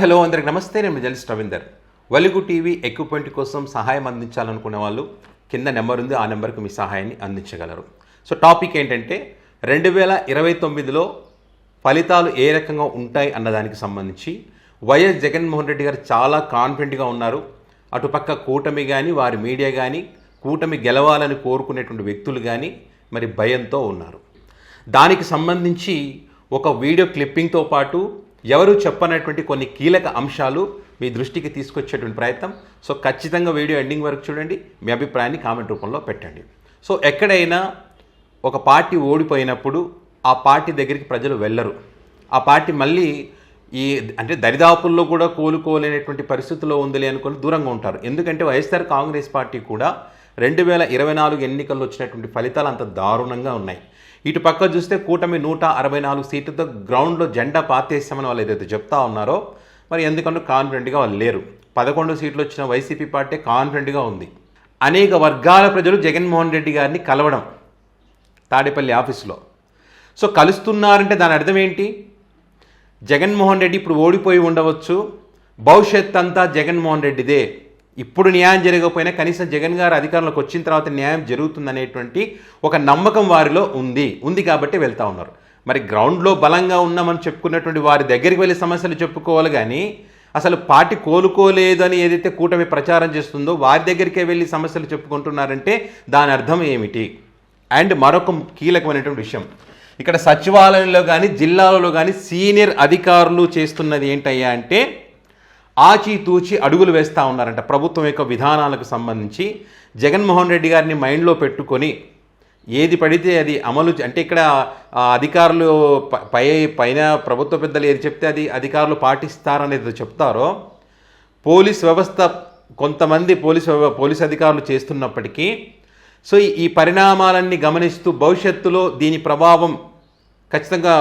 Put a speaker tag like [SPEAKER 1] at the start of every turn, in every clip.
[SPEAKER 1] Hello అందరికి నమస్తే. నేను జర్నలిస్ట్ రవీందర్. వెలుగు టీవీ ఎక్విప్మెంట్ కోసం సహాయం అందించాలనుకునే వాళ్ళు కింద నెంబర్ ఉంది, ఆ నెంబర్కి మీ సహాయాన్ని అందించగలరు. సో టాపిక్ ఏంటంటే 2029లో ఫలితాలు ఏ రకంగా ఉంటాయి అన్నదానికి సంబంధించి వైఎస్ జగన్మోహన్ రెడ్డి గారు చాలా కాన్ఫిడెంట్గా ఉన్నారు. అటుపక్క కూటమి కానీ వారి మీడియా కానీ కూటమి గెలవాలని కోరుకునేటువంటి వ్యక్తులు కానీ మరి భయంతో ఉన్నారు. దానికి సంబంధించి ఒక వీడియో క్లిప్పింగ్తో పాటు ఎవరు చెప్పనటువంటి కొన్ని కీలక అంశాలు మీ దృష్టికి తీసుకొచ్చేటువంటి ప్రయత్నం. సో ఖచ్చితంగా వీడియో ఎండింగ్ వరకు చూడండి, మీ అభిప్రాయాన్ని కామెంట్ రూపంలో పెట్టండి. సో ఎక్కడైనా ఒక పార్టీ ఓడిపోయినప్పుడు ఆ పార్టీ దగ్గరికి ప్రజలు వెళ్ళరు. ఆ పార్టీ మళ్ళీ అంటే దరిదాపుల్లో కూడా కోలుకోలేనటువంటి పరిస్థితుల్లో ఉందిలే అనుకొని దూరంగా ఉంటారు. ఎందుకంటే వైఎస్ఆర్ కాంగ్రెస్ పార్టీ కూడా 2024 ఎన్నికల్లో వచ్చినటువంటి ఫలితాలు అంత దారుణంగా ఉన్నాయి. ఇటు పక్క చూస్తే కూటమి 164 సీట్లతో గ్రౌండ్లో జెండా పాతేస్తామని వాళ్ళు ఏదైతే చెప్తా ఉన్నారో మరి ఎందుకంటే కాన్ఫిడెంట్గా వాళ్ళు లేరు. 11 సీట్లు వచ్చిన వైసీపీ పార్టీ కాన్ఫిడెంట్గా ఉంది. అనేక వర్గాల ప్రజలు జగన్మోహన్ రెడ్డి గారిని కలవడం తాడేపల్లి ఆఫీసులో. సో కలుస్తున్నారంటే దాని అర్థం ఏంటి? జగన్మోహన్ రెడ్డి ఇప్పుడు ఓడిపోయి ఉండవచ్చు, భవిష్యత్ అంతా జగన్మోహన్ రెడ్డిదే. ఇప్పుడు న్యాయం జరగకపోయినా కనీసం జగన్ గారు అధికారంలోకి వచ్చిన తర్వాత న్యాయం జరుగుతుందనేటువంటి ఒక నమ్మకం వారిలో ఉంది కాబట్టి వెళ్తూ ఉన్నారు. మరి గ్రౌండ్లో బలంగా ఉన్నామని చెప్పుకున్నటువంటి వారి దగ్గరికి వెళ్ళి సమస్యలు చెప్పుకోవాలి కానీ అసలు పార్టీ కోలుకోలేదు అని ఏదైతే కూటమి ప్రచారం చేస్తుందో వారి దగ్గరికే వెళ్ళి సమస్యలు చెప్పుకుంటున్నారంటే దాని అర్థం ఏమిటి? అండ్ మరొక కీలకమైనటువంటి విషయం, ఇక్కడ సచివాలయంలో కానీ జిల్లాలలో కానీ సీనియర్ అధికారులు చేస్తున్నది ఏంటయ్యా అంటే ఆచితూచి అడుగులు వేస్తూ ఉన్నారంట. ప్రభుత్వం యొక్క విధానాలకు సంబంధించి జగన్మోహన్ రెడ్డి గారిని మైండ్లో పెట్టుకొని ఏది పడితే అది అమలు అంటే ఇక్కడ అధికారులు పైన ప్రభుత్వ పెద్దలు ఏది చెప్తే అది అధికారులు పాటిస్తారనేది చెప్తారో పోలీస్ వ్యవస్థ కొంతమంది పోలీస్ అధికారులు చేస్తున్నప్పటికీ సో ఈ పరిణామాలన్నీ గమనిస్తూ భవిష్యత్తులో దీని ప్రభావం ఖచ్చితంగా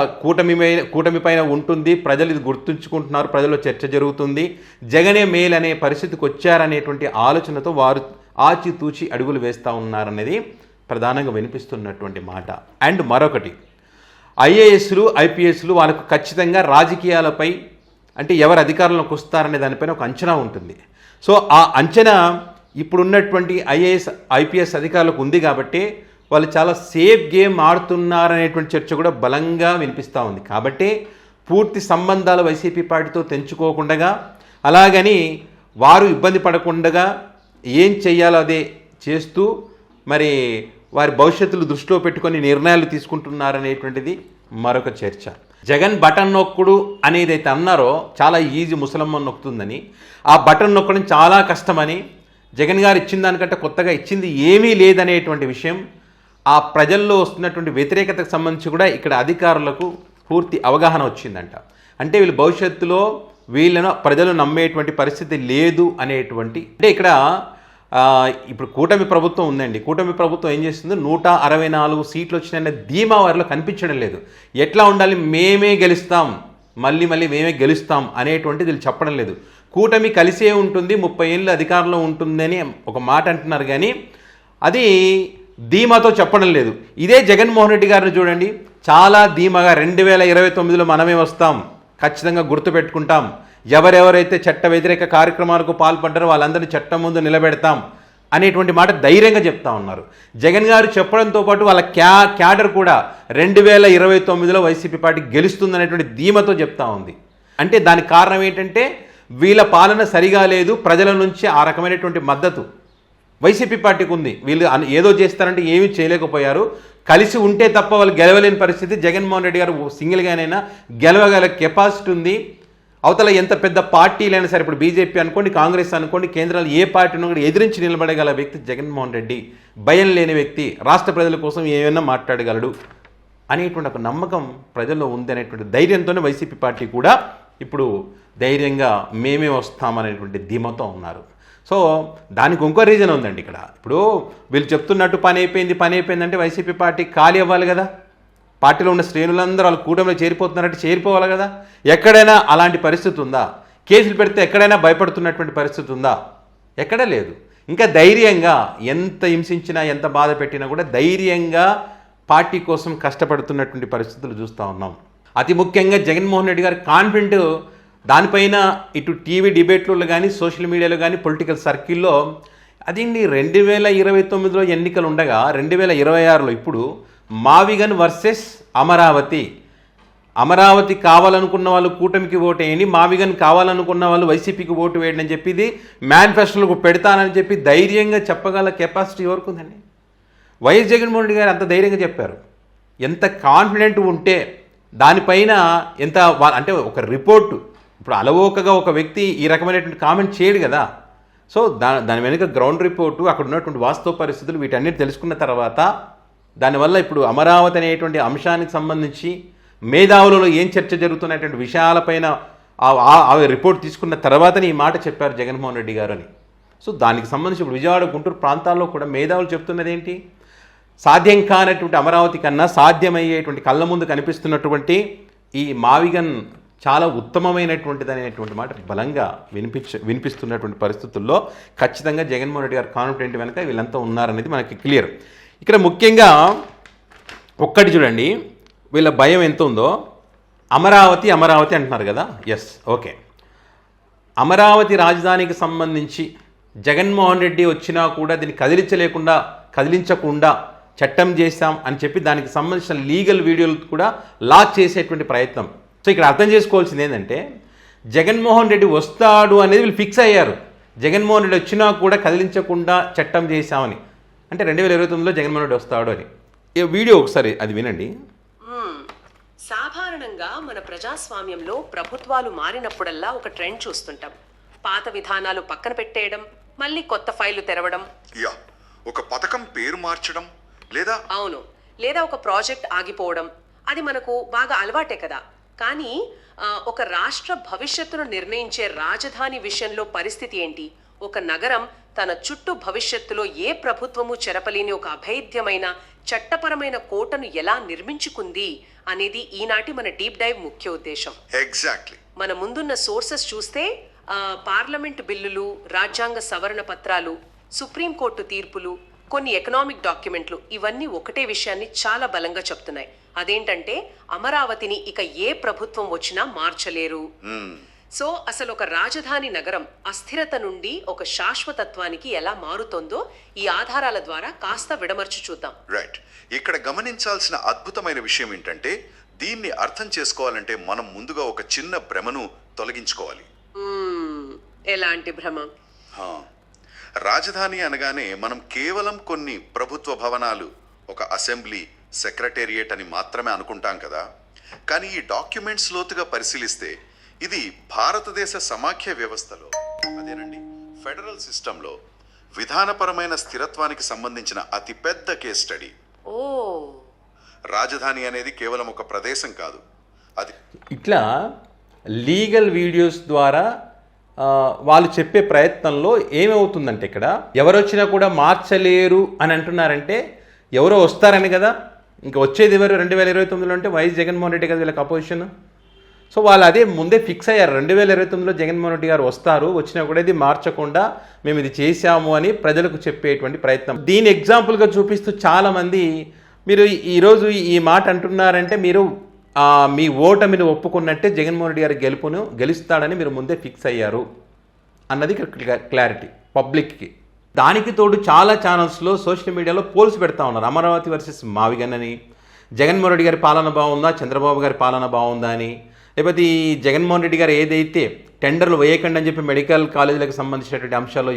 [SPEAKER 1] కూటమి పైన ఉంటుంది. ప్రజలు ఇది గుర్తుంచుకుంటున్నారు, ప్రజల్లో చర్చ జరుగుతుంది, జగనే మేలు అనే పరిస్థితికి వచ్చారనేటువంటి ఆలోచనతో వారు ఆచితూచి అడుగులు వేస్తూ ఉన్నారనేది ప్రధానంగా వినిపిస్తున్నటువంటి మాట. అండ్ మరొకటి, ఐఏఎస్లు ఐపీఎస్లు వాళ్ళకు ఖచ్చితంగా రాజకీయాలపై అంటే ఎవరు అధికారంలోకి వస్తారనే దానిపైన ఒక అంచనా ఉంటుంది. సో ఆ అంచనా ఇప్పుడున్నటువంటి ఐఏఎస్ ఐపీఎస్ అధికారులకు ఉంది కాబట్టి వాళ్ళు చాలా సేఫ్ గేమ్ ఆడుతున్నారనేటువంటి చర్చ కూడా బలంగా వినిపిస్తూ ఉంది. కాబట్టి పూర్తి సంబంధాలు వైసీపీ పార్టీతో తెంచుకోకుండా అలాగని వారు ఇబ్బంది పడకుండా ఏం చెయ్యాలో అదే చేస్తూ మరి వారి భవిష్యత్తులు దృష్టిలో పెట్టుకొని నిర్ణయాలు తీసుకుంటున్నారనేటువంటిది మరొక చర్చ. జగన్ బటన్ నొక్కుడు అనేది అయితే అన్నారో చాలా ఈజీ, ముసలమ్మ నొక్కుతుందని, ఆ బటన్ నొక్కడం చాలా కష్టమని, జగన్ గారు ఇచ్చిన దానికంటే కొత్తగా ఇచ్చింది ఏమీ లేదనేటువంటి విషయం ఆ ప్రజల్లో వస్తున్నటువంటి వ్యతిరేకతకు సంబంధించి కూడా ఇక్కడ అధికారులకు పూర్తి అవగాహన వచ్చిందంట. అంటే వీళ్ళు భవిష్యత్తులో వీళ్ళను ప్రజలు నమ్మేటువంటి పరిస్థితి లేదు అనేటువంటి అంటే ఇక్కడ ఇప్పుడు కూటమి ప్రభుత్వం ఉందండి. కూటమి ప్రభుత్వం ఏం చేస్తుంది? 164 సీట్లు వచ్చినాయన్న ధీమా వారిలో కనిపించడం లేదు. ఎట్లా ఉండాలి? మేమే గెలుస్తాం, మళ్ళీ మేమే గెలుస్తాం అనేటువంటిది వీళ్ళు చెప్పడం లేదు. కూటమి కలిసే ఉంటుంది, 30 ఏళ్ళు అధికారంలో ఉంటుందని ఒక మాట అంటున్నారు కానీ అది ధీమాతో చెప్పడం లేదు. ఇదే జగన్మోహన్ రెడ్డి గారిని చూడండి, చాలా ధీమాగా 2029లో మనమే వస్తాం, ఖచ్చితంగా గుర్తుపెట్టుకుంటాం, ఎవరెవరైతే చట్ట వ్యతిరేక కార్యక్రమాలకు పాల్పడ్డారో వాళ్ళందరినీ చట్టం ముందు నిలబెడతాం అనేటువంటి మాట ధైర్యంగా చెప్తా ఉన్నారు. జగన్ గారు చెప్పడంతో పాటు వాళ్ళ క్యాడర్ కూడా 2029లో వైసీపీ పార్టీ గెలుస్తుందనేటువంటి ధీమాతో చెప్తా ఉంది. అంటే దానికి కారణం ఏంటంటే వీళ్ళ పాలన సరిగా లేదు, ప్రజల నుంచి ఆ రకమైనటువంటి మద్దతు వైసీపీ పార్టీకి ఉంది. వీళ్ళు ఏదో చేస్తారంటే ఏమీ చేయలేకపోయారు, కలిసి ఉంటే తప్ప వాళ్ళు గెలవలేని పరిస్థితి. జగన్మోహన్ రెడ్డి గారు సింగిల్గానైనా గెలవగల కెపాసిటీ ఉంది. అవతల ఎంత పెద్ద పార్టీలైనా సరే, ఇప్పుడు బీజేపీ అనుకోండి, కాంగ్రెస్ అనుకోండి, కేంద్రాలు ఏ పార్టీని కూడా ఎదిరించి నిలబడగల వ్యక్తి జగన్మోహన్ రెడ్డి. భయం లేని వ్యక్తి, రాష్ట్ర ప్రజల కోసం ఏమైనా మాట్లాడగలడు అనేటువంటి ఒక నమ్మకం ప్రజల్లో ఉంది అనేటువంటి ధైర్యంతోనే వైసీపీ పార్టీ కూడా ఇప్పుడు ధైర్యంగా మేమే వస్తామనేటువంటి ధీమాతో ఉన్నారు. సో దానికి ఇంకో రీజన్ ఉందండి ఇక్కడ. ఇప్పుడు వీళ్ళు చెప్తున్నట్టు పని అయిపోయిందంటే వైసీపీ పార్టీ ఖాళీ అవ్వాలి కదా. పార్టీలో ఉన్న శ్రేణులందరూ వాళ్ళు కూటమిలో చేరిపోతున్నారంటే చేరిపోవాలి కదా. ఎక్కడైనా అలాంటి పరిస్థితి ఉందా? కేసులు పెడితే ఎక్కడైనా భయపడుతున్నటువంటి పరిస్థితి ఉందా? ఎక్కడా లేదు. ఇంకా ధైర్యంగా ఎంత హింసించినా ఎంత బాధ పెట్టినా కూడా ధైర్యంగా పార్టీ కోసం కష్టపడుతున్నటువంటి పరిస్థితులు చూస్తూ ఉన్నాం. అతి ముఖ్యంగా జగన్మోహన్ రెడ్డి గారు కాన్ఫిడెంట్ దానిపైన ఇటు టీవీ డిబేట్లలో కానీ సోషల్ మీడియాలో కానీ పొలిటికల్ సర్కిల్లో అదేంటి 2029లో ఎన్నికలు ఉండగా 2026లో ఇప్పుడు మావిగన్ వర్సెస్ అమరావతి కావాలనుకున్న వాళ్ళు కూటమికి ఓటు వేయండి, మావిగన్ కావాలనుకున్న వాళ్ళు వైసీపీకి ఓటు వేయండి అని చెప్పి ఇది మేనిఫెస్టోలకు పెడతానని చెప్పి ధైర్యంగా చెప్పగల కెపాసిటీ ఎవరికి ఉందండి? వైఎస్ జగన్మోహన్ రెడ్డి గారు అంత ధైర్యంగా చెప్పారు. ఎంత కాన్ఫిడెంట్ ఉంటే దానిపైన ఎంత అంటే ఒక రిపోర్టు ఇప్పుడు అలవోకగా ఒక వ్యక్తి ఈ రకమైనటువంటి కామెంట్ చేయడు కదా. సో దాని వెనుక గ్రౌండ్ రిపోర్టు, అక్కడ ఉన్నటువంటి వాస్తవ పరిస్థితులు వీటన్నిటి తెలుసుకున్న తర్వాత దానివల్ల ఇప్పుడు అమరావతి అనేటువంటి అంశానికి సంబంధించి మేధావులలో ఏం చర్చ జరుగుతున్నటువంటి విషయాలపైన ఆ రిపోర్ట్ తీసుకున్న తర్వాతనే ఈ మాట చెప్పారు జగన్మోహన్ రెడ్డి గారు అని. సో దానికి సంబంధించి ఇప్పుడు విజయవాడ గుంటూరు ప్రాంతాల్లో కూడా మేధావులు చెప్తున్నది ఏంటి? సాధ్యం కానటువంటి అమరావతి కన్నా సాధ్యమయ్యేటువంటి కళ్ళ ముందు కనిపిస్తున్నటువంటి ఈ మావిగన్ చాలా ఉత్తమమైనటువంటిది అనేటువంటి మాట బలంగా వినిపిస్తున్నటువంటి పరిస్థితుల్లో ఖచ్చితంగా జగన్మోహన్ రెడ్డి గారు కాన్ఫిడెంట్ వెనక వీళ్ళంతా ఉన్నారనేది మనకి క్లియర్. ఇక్కడ ముఖ్యంగా ఒక్కటి చూడండి, వీళ్ళ భయం ఎంత ఉందో. అమరావతి అంటున్నారు కదా. Yes, okay. అమరావతి రాజధానికి సంబంధించి జగన్మోహన్ రెడ్డి వచ్చినా కూడా దీన్ని కదిలించకుండా చట్టం చేశాం అని చెప్పి దానికి సంబంధించిన లీగల్ వీడియోలు కూడా లాక్ చేసేటువంటి ప్రయత్నం. సో ఇక్కడ అర్థం చేసుకోవాల్సింది ఏంటంటే జగన్మోహన్ రెడ్డి వస్తాడు అనేది వీళ్ళు ఫిక్స్ అయ్యారు. జగన్మోహన్ రెడ్డి వచ్చినా కూడా కదిలించకుండా చట్టం చేశామని, అంటే 2029లో జగన్మోహన్ రెడ్డి వస్తాడు అని. ఈ వీడియో ఒకసారి అది వినండి.
[SPEAKER 2] సాధారణంగా మన ప్రజాస్వామ్యంలో ప్రభుత్వాలు మారినప్పుడల్లా ఒక ట్రెండ్ చూస్తుంటాం. పాత విధానాలు పక్కన పెట్టేయడం, మళ్ళీ కొత్త ఫైళ్లు తెరవడం,
[SPEAKER 3] ఒక పథకం పేరు మార్చడం,
[SPEAKER 2] లేదా ఒక ప్రాజెక్ట్ ఆగిపోవడం, అది మనకు బాగా అలవాటే కదా. కానీ ఒక రాష్ట్ర భవిష్యత్తును నిర్ణయించే రాజధాని విషయంలో పరిస్థితి ఏంటి? ఒక నగరం తన చుట్టూ భవిష్యత్తులో ఏ ప్రభుత్వము చెరపలేని ఒక అభేద్యమైన చట్టపరమైన కోటను ఎలా నిర్మించుకుంది అనేది ఈనాటి మన డీప్ డైవ్ ముఖ్య ఉద్దేశం.
[SPEAKER 3] ఎగ్జాక్ట్లీ.
[SPEAKER 2] మన ముందున్న సోర్సెస్ చూస్తే పార్లమెంట్ బిల్లులు, రాజ్యాంగ సవరణ పత్రాలు, సుప్రీంకోర్టు తీర్పులు, కొన్ని ఎకనామిక్ డాక్యుమెంట్లు, ఇవన్నీ ఒకటే విషయాన్ని చాలా బలంగా చెప్తున్నాయి. అదేంటంటే అమరావతిని ఇక ఏ ప్రభుత్వం వచ్చినా మార్చలేరు. సో అసలు ఒక రాజధాని నగరం అస్థిరత నుండి ఒక శాశ్వతత్వానికి ఎలా మారుతుందో ఈ ఆధారాల ద్వారా కాస్త విడమర్చి చూద్దాం.
[SPEAKER 3] రైట్. ఇక్కడ గమనించాల్సిన అద్భుతమైన విషయం ఏంటంటే దీన్ని అర్థం చేసుకోవాలంటే మనం ముందుగా ఒక చిన్న భ్రమను తొలగించుకోవాలి.
[SPEAKER 2] ఎలాంటి భ్రమ?
[SPEAKER 3] రాజధాని అనగానే మనం కేవలం కొన్ని ప్రభుత్వ భవనాలు, ఒక అసెంబ్లీ, సెక్రటేరియట్ అని మాత్రమే అనుకుంటాం కదా. కానీ ఈ డాక్యుమెంట్స్ లోతుగా పరిశీలిస్తే ఇది భారతదేశ సమాఖ్య వ్యవస్థలో, అదేనండి ఫెడరల్ సిస్టంలో విధానపరమైన స్థిరత్వానికి సంబంధించిన అతిపెద్ద కేస్ స్టడీ. రాజధాని అనేది కేవలం ఒక ప్రదేశం కాదు, అది
[SPEAKER 1] ఇట్లా లీగల్ వీడియోస్ ద్వారా వాళ్ళు చెప్పే ప్రయత్నంలో ఏమవుతుందంటే ఇక్కడ ఎవరు వచ్చినా కూడా మార్చలేరు అని అంటున్నారంటే ఎవరో వస్తారని కదా. ఇంకా వచ్చేది ఎవరు 2029లో అంటే వైఎస్ జగన్మోహన్ రెడ్డి కదా వీళ్ళకి అపోజిషన్. సో వాళ్ళు అదే ముందే ఫిక్స్ అయ్యారు, 2029లో జగన్మోహన్ రెడ్డి గారు వస్తారు, వచ్చినా కూడా ఇది మార్చకుండా మేము ఇది చేశాము అని ప్రజలకు చెప్పేటువంటి ప్రయత్నం. దీని ఎగ్జాంపుల్గా చూపిస్తూ చాలామంది మీరు ఈరోజు ఈ మాట అంటున్నారంటే మీరు మీ ఓటమిని ఒప్పుకున్నట్టే జగన్మోహన్ రెడ్డి గారి గెలుస్తాడని మీరు ముందే ఫిక్స్ అయ్యారు అన్నది క్లారిటీ పబ్లిక్కి. దానికి తోడు చాలా ఛానల్స్లో సోషల్ మీడియాలో పోల్స్ పెడతా ఉన్నారు. అమరావతి వర్సెస్ మావిగన్ అని, జగన్మోహన్ రెడ్డి గారి పాలన బాగుందా, చంద్రబాబు గారి పాలన బాగుందా అని, లేకపోతే ఈ జగన్మోహన్ రెడ్డి గారు ఏదైతే టెండర్లు వేయకండి అని చెప్పి మెడికల్ కాలేజీలకు సంబంధించినటువంటి అంశాల్లో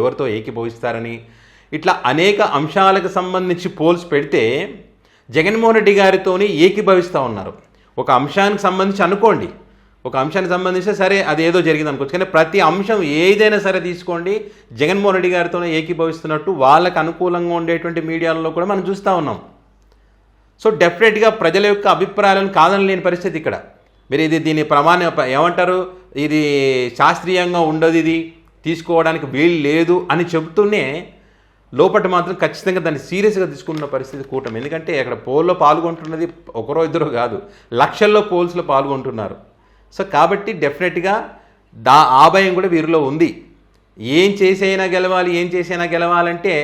[SPEAKER 1] ఎవరితో ఏకీభవిస్తారని, ఇట్లా అనేక అంశాలకు సంబంధించి పోల్స్ పెడితే జగన్మోహన్ రెడ్డి గారితోని ఏకీభవిస్తూ ఉన్నారు. ఒక అంశానికి సంబంధించి అనుకోండి, ఒక అంశానికి సంబంధించి సరే అదేదో జరిగింది అనుకోవచ్చు, కానీ ప్రతి అంశం ఏదైనా సరే తీసుకోండి జగన్మోహన్ రెడ్డి గారితోనే ఏకీభవిస్తున్నట్టు వాళ్ళకు అనుకూలంగా ఉండేటువంటి మీడియాలలో కూడా మనం చూస్తూ ఉన్నాం. సో డెఫినెట్గా ప్రజల యొక్క అభిప్రాయాలను కాదనలేని పరిస్థితి ఇక్కడ. మీరు దీని ఏమంటారు, ఇది శాస్త్రీయంగా ఉండదు, ఇది తీసుకోవడానికి వీలు లేదు అని చెబుతూనే లోపల మాత్రం ఖచ్చితంగా దాన్ని సీరియస్గా తీసుకున్న పరిస్థితి కూటమి. ఎందుకంటే అక్కడ పోల్లో పాల్గొంటున్నది ఒకరో ఇద్దరో కాదు, లక్షల్లో పోల్స్లో పాల్గొంటున్నారు. సో కాబట్టి డెఫినెట్గా ఆ భయం కూడా వీరిలో ఉంది. ఏం చేసైనా గెలవాలంటే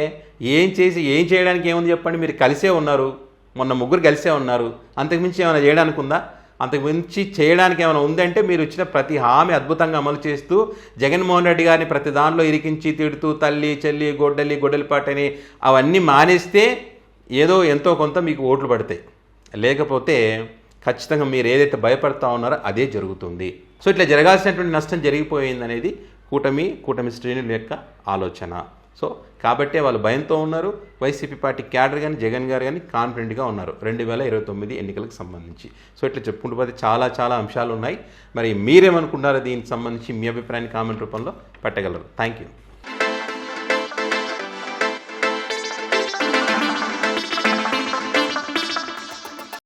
[SPEAKER 1] ఏం చేయడానికి ఏముంది చెప్పండి. మీరు కలిసే ఉన్నారు, మొన్న ముగ్గురు కలిసే ఉన్నారు, అంతకుమించి ఏమైనా చేయడానికి ఉందా? అంతకు మించి చేయడానికి ఏమైనా ఉందంటే మీరు ఇచ్చిన ప్రతి హామీ అద్భుతంగా అమలు చేస్తూ జగన్మోహన్ రెడ్డి గారిని ప్రతి దానిలో ఇరికించి తిడుతూ తల్లి చెల్లి గొడ్డలిపాటని అవన్నీ మానేస్తే ఏదో ఎంతో కొంత మీకు ఓట్లు పడతాయి. లేకపోతే ఖచ్చితంగా మీరు ఏదైతే భయపడతా ఉన్నారో అదే జరుగుతుంది. సో ఇట్లా జరగాల్సినటువంటి నష్టం జరిగిపోయిందనేది కూటమి శ్రేణుల యొక్క ఆలోచన. సో కాబట్టే వాళ్ళు భయంతో ఉన్నారు. వైసీపీ పార్టీ క్యాడర్ కానీ జగన్ గారు కానీ కాన్ఫిడెంట్గా ఉన్నారు 2029 ఎన్నికలకు సంబంధించి. సో ఇట్లా చెప్పుకుంటూ పోతే చాలా అంశాలు ఉన్నాయి. మరి మీరేమనుకుంటారో దీనికి సంబంధించి మీ అభిప్రాయాన్ని కామెంట్ రూపంలో పెట్టగలరు. Thank you.